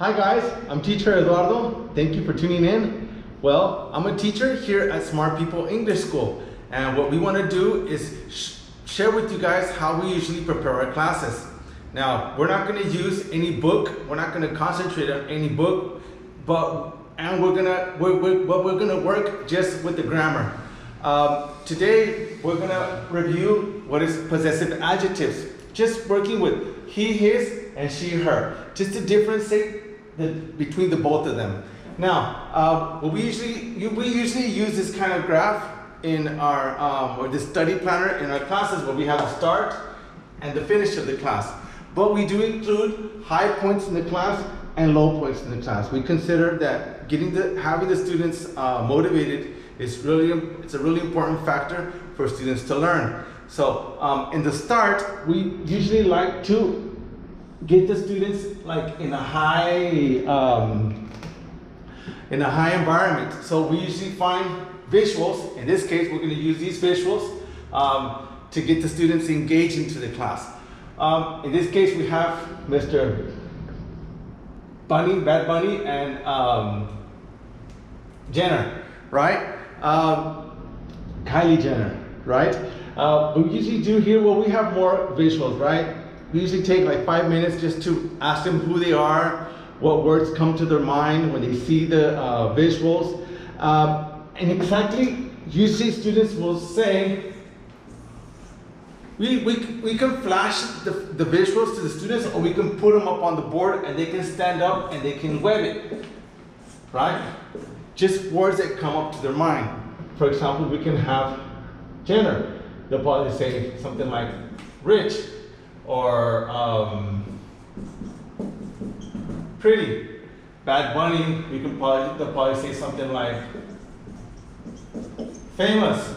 Hi guys, I'm teacher Eduardo. Thank you for tuning in. Well, I'm a teacher here at Smart People English School, and what we want to do is share with you guys how we usually prepare our classes. Now, we're not going to use any book. We're not going to concentrate on any book, but we're gonna work just with the grammar. Today, we're gonna review what is possessive adjectives. Just working with he, his, and she, her. Just to differentiate between the both of them. Now, we usually use this kind of graph in our or this study planner in our classes, where we have the start and the finish of the class. But we do include high points in the class and low points in the class. We consider that having the students motivated it's a really important factor for students to learn. So in the start, we usually like to get the students like in a high environment. So we usually find visuals. In this case, we're going to use these visuals to get the students engaged into the class. In this case, we have Mr. Bunny, Bad Bunny, and Jenner, right? Kylie Jenner, right? We usually do here, well, we have more visuals, right? We usually take like 5 minutes just to ask them who they are, what words come to their mind when they see the visuals. And exactly, usually students will say, we can flash the visuals to the students, or we can put them up on the board and they can stand up and they can web it, right? Just words that come up to their mind. For example, we can have Jenner. They'll probably say something like rich, or pretty. Bad Bunny, they'll probably say something like famous,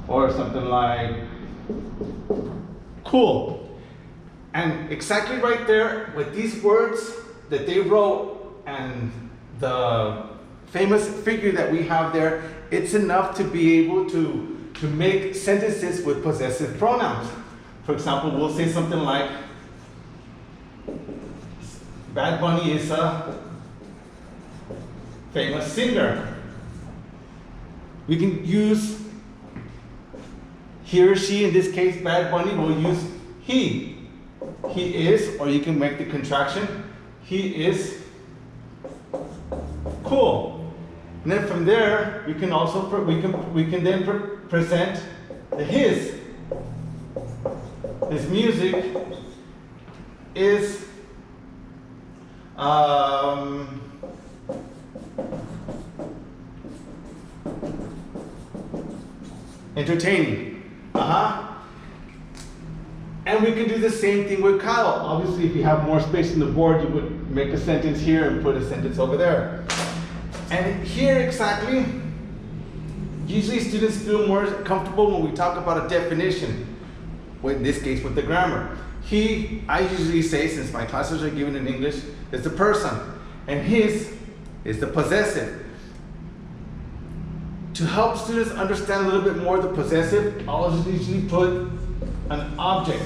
or something like cool. And exactly right there, with these words that they wrote and the famous figure that we have there, it's enough to be able to make sentences with possessive pronouns. For example, we'll say something like, Bad Bunny is a famous singer. We can use he or she. In this case, Bad Bunny, will use he. He is, or you can make the contraction, he is cool. And then from there, we can also we can then present the his. His music is entertaining. And we can do the same thing with Kyle. Obviously, if you have more space on the board, you would make a sentence here and put a sentence over there. And here exactly, usually students feel more comfortable when we talk about a definition, in this case with the grammar. He, I usually say, since my classes are given in English, is the person, and his is the possessive. To help students understand a little bit more the possessive, I'll usually put an object.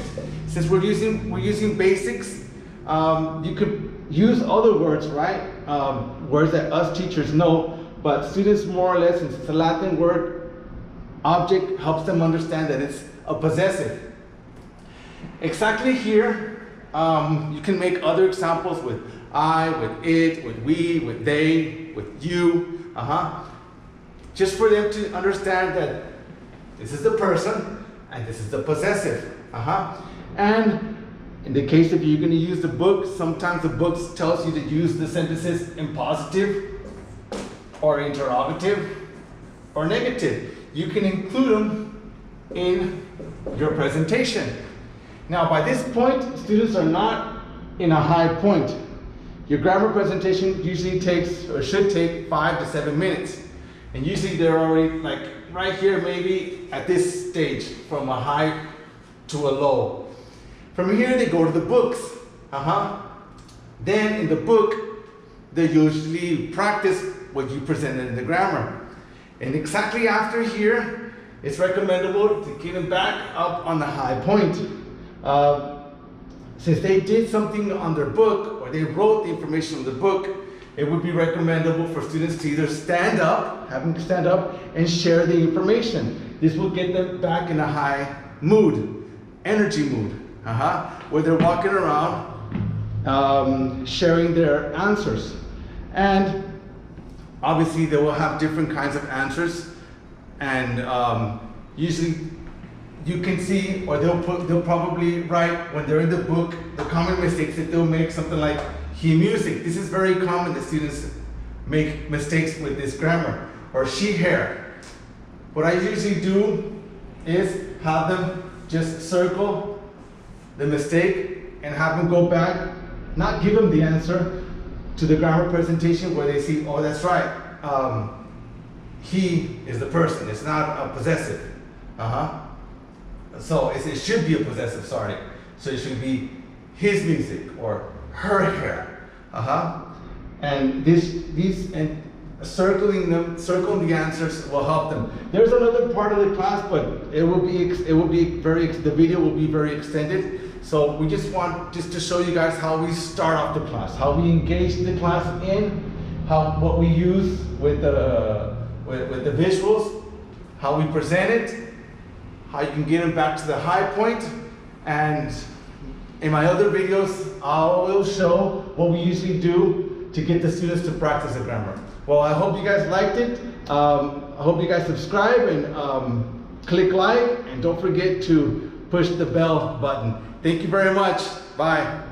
Since we're using basics, you could use other words, right? Words that us teachers know, but students more or less, since it's a Latin word, object helps them understand that it's a possessive. Exactly here, you can make other examples with I, with it, with we, with they, with you, just for them to understand that this is the person and this is the possessive, And in the case if you're going to use the book, sometimes the book tells you to use the sentences in positive, or interrogative, or negative. You can include them in your presentation. Now, by this point, students are not in a high point. Your grammar presentation usually takes, or should take, 5 to 7 minutes. And usually they're already like right here, maybe at this stage, from a high to a low. From here, they go to the books. Then in the book, they usually practice what you presented in the grammar. And exactly after here, it's recommendable to get them back up on the high point. Since they did something on their book or they wrote the information in the book, it would be recommendable for students to either stand up, have them stand up and share the information. This will get them back in a high mood, energy mood, where they're walking around sharing their answers. And obviously they will have different kinds of answers, and usually you can see, or they'll probably write when they're in the book, the common mistakes that they'll make, something like he music. This is very common that students make mistakes with this grammar. Or she hair. What I usually do is have them just circle the mistake and have them go back, not give them the answer, to the grammar presentation where they see, oh, that's right. He is the person, it's not a possessive. So it should be a possessive, sorry. So it should be his music or her hair. And and circling the answers will help them. There's another part of the class, but the video will be very extended. So we just want to show you guys how we start off the class, how we engage the class in, what we use with the visuals, how we present it, how you can get them back to the high point, and in my other videos, I will show what we usually do to get the students to practice the grammar. Well, I hope you guys liked it. I hope you guys subscribe and click like, and don't forget to push the bell button. Thank you very much. Bye.